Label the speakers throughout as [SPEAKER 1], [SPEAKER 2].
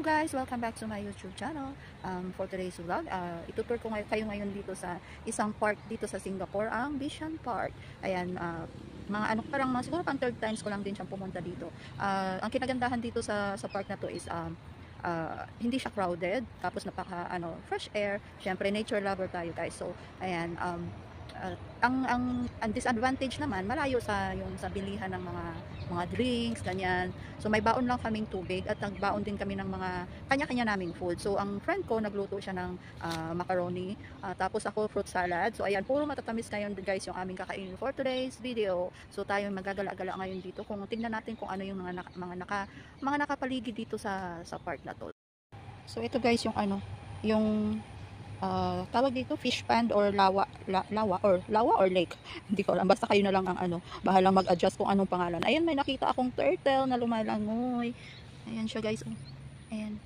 [SPEAKER 1] guys! Welcome back to my YouTube channel. For today's vlog, itutur ko kayo ngayon dito sa isang park dito sa Singapore, ang Bishan Park. Ayan, mga ano parang siguro pang third times ko lang din siyang pumunta dito. Ang kinagandahan dito sa park na to is hindi siya crowded, tapos napaka fresh air. Syempre nature lover tayo guys. So ayan, ang disadvantage naman malayo sa yung sa bilihan ng mga drinks ganyan. So may baon lang kaming tubig at nagbaon din kami ng mga kanya-kanya naming food. So ang friend ko nagluto siya ng macaroni, tapos ako fruit salad. So ayan, puro matatamis ngayon guys yung aming kakainin for today's video. So tayo magagala-gala ngayon dito kung tingnan natin kung ano yung mga nakapaligid dito sa park na to. So ito guys yung yung tawag dito fish pond or lawa or lake. Hindi ko alam, basta kayo na lang ang bahalang mag-adjust kung anong pangalan. Ayan, may nakita akong turtle na lumalangoy. Ayan siya guys, oh. Ayan,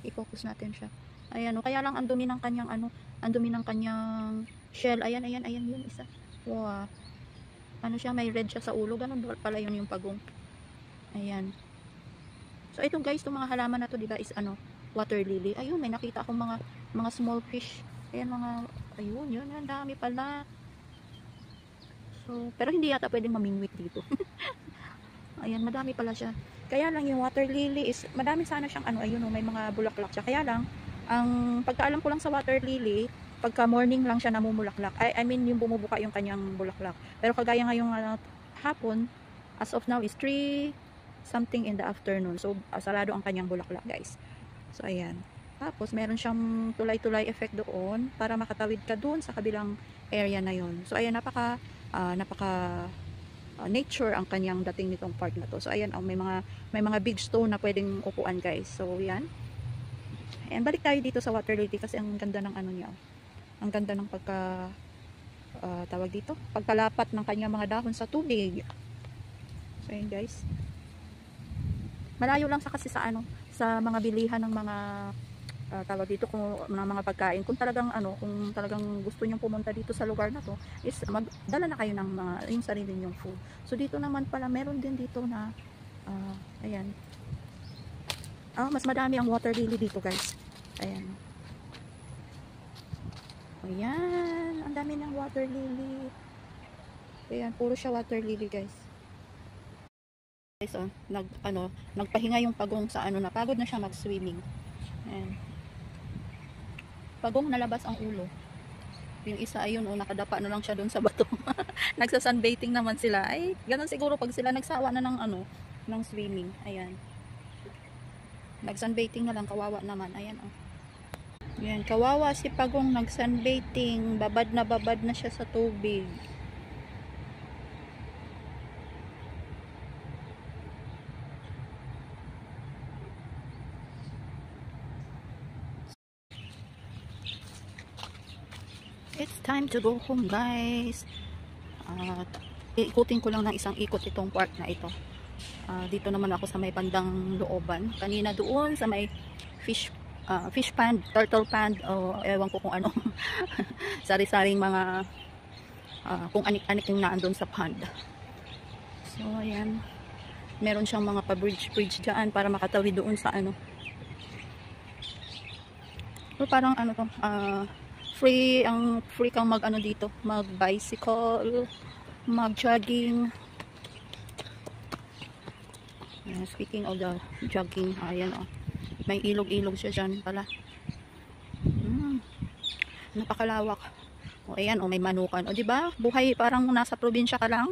[SPEAKER 1] i-focus natin siya. Ayan, oh. Kaya lang ang dumi ng kanyang ang dumi ng kanyang shell. Ayan yun isa. Wow. Siya, may red siya sa ulo, ganun pala yun yung pagong. Ayan. So ito guys, itong mga halaman na to, diba, is water lily. Ayun, may nakita akong mga small fish. Ayan, yun, ang dami pala. So, pero hindi yata pwedeng mamingwit dito. Ayan, madami pala siya. Kaya lang yung water lily is, madami sana siyang ayun, may mga bulaklak siya. Kaya lang, ang pagkaalam ko lang sa water lily, pagka morning lang siya namumulaklak. I mean, yung bumubuka yung kanyang bulaklak. Pero kagaya ngayong hapon, as of now is 3 something in the afternoon. So, sarado ang kanyang bulaklak, guys. So, ayan. Tapos, meron siyang tulay-tulay effect doon para makatawid ka doon sa kabilang area na yon. So, ayan, napaka nature ang kanyang dating nitong park na to. So, ayan, may mga big stone na pwedeng upuan, guys. So, ayan. Ayan, balik tayo dito sa water lily kasi ang ganda ng niya. Ang ganda ng tawag dito, pagkalapat ng kanyang mga dahon sa tubig. So, ayan, guys. Malayo lang kasi sa mga bilihan ng mga tawag dito kung mga pagkain. Kung talagang gusto niyo pumunta dito sa lugar na to, is magdala na kayo ng yung sarili niyong food. So dito naman pala meron din dito na ayan. Mas madami ang water lily dito, guys. Ayan. Ayan, ang dami ng water lily. Ayan, puro siya water lily, guys. Guys, nagpahinga yung pagong sa napagod na siya mag-swimming. Ayan. Pagong nalabas ang ulo. Yung isa ayun, nakadapa na lang siya doon sa bato. Nagsa-sunbathing naman sila. Ay, ganun siguro pag sila nagsawa na ng swimming. Ayan. Nag-sunbathing na lang, kawawa naman. Ayan, oh. Ayan, kawawa si Pagong nag-sunbathing. Babad na siya sa tubig. It's time to go home, guys. Ikutin ko lang ng isang ikot itong park na ito. Dito naman ako sa may bandang looban. Kanina doon sa may fish pond, turtle pond, o ewan ko kung ano. Sari-saring mga kung anik-anik yung naandun sa pond. So, ayan. Meron siyang mga pa-bridge dyan para makatawid doon sa So, parang free kang dito, mag-bicycle, mag-jogging. Speaking of the jogging, ayan, oh. May ilog-ilog siya dyan pala. Napakalawak. O, ayan, may manukan. O, diba? Buhay parang nasa probinsya ka lang.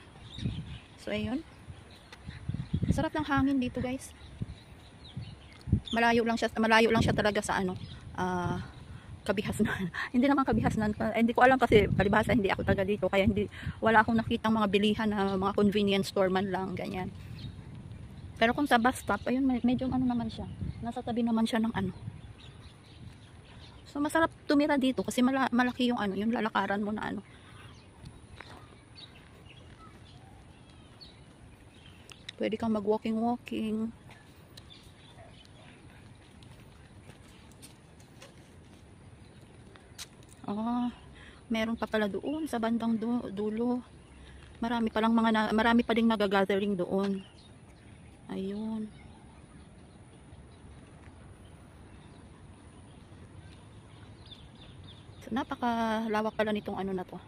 [SPEAKER 1] So, ayun. Sarap ng hangin dito, guys. Malayo lang siya talaga sa kabihasnan. Hindi naman kabihasnan. Hindi ko alam kasi palibhasa hindi ako taga dito. Kaya wala akong nakitang mga bilihan na mga convenience store man lang. Ganyan. Pero kung sa bus stop, ayun, medyo naman siya. Nasa tabi naman siya ng So, masarap tumira dito kasi malaki yung yung lalakaran mo na Pwede kang mag-walking. Meron pa pala doon sa bandang dulo. Marami pa ding nagagathering doon. Ayun. So, napakalawak pala nitong ano na to.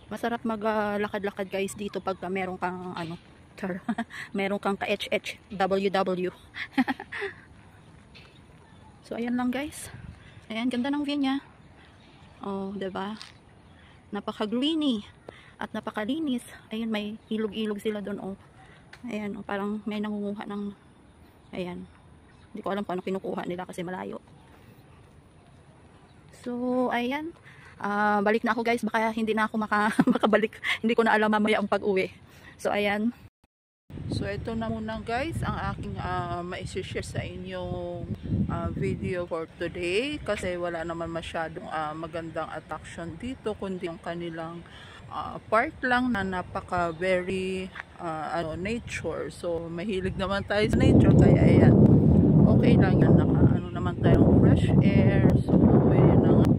[SPEAKER 1] Masarap maglakad-lakad guys dito pag meron kang ano, meron kang ka-HH WW. So ayan lang guys. Ayan, ganda ng view niya. Oh, 'di ba? Napaka-greeny at napakalinis. Ayun, may ilog-ilog sila doon, oh. Ayan, oh, parang may nangunguha ng, ayan. Hindi ko alam kung ano kinukuha nila kasi malayo. So, ayan. Balik na ako guys, baka hindi na ako makabalik. Hindi ko na alam mamaya ang pag-uwi. So ayan. So ito na muna guys ang aking ma-share sa inyong video for today, kasi wala naman masyadong magandang attraction dito kundi yung kanilang park lang na napaka very nature. So mahilig naman tayo sa nature, kaya ayan, okay lang yan, ano naman tayong fresh air. So ayan na nga.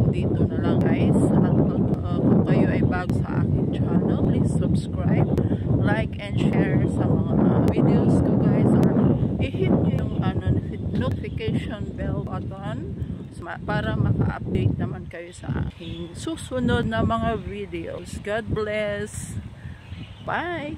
[SPEAKER 1] Dito na lang guys, at kung kayo ay bago sa aking channel, please subscribe, like and share sa mga videos ko guys, or i-hit nyo yung notification bell button para maka-update naman kayo sa aking susunod na mga videos. God bless, bye.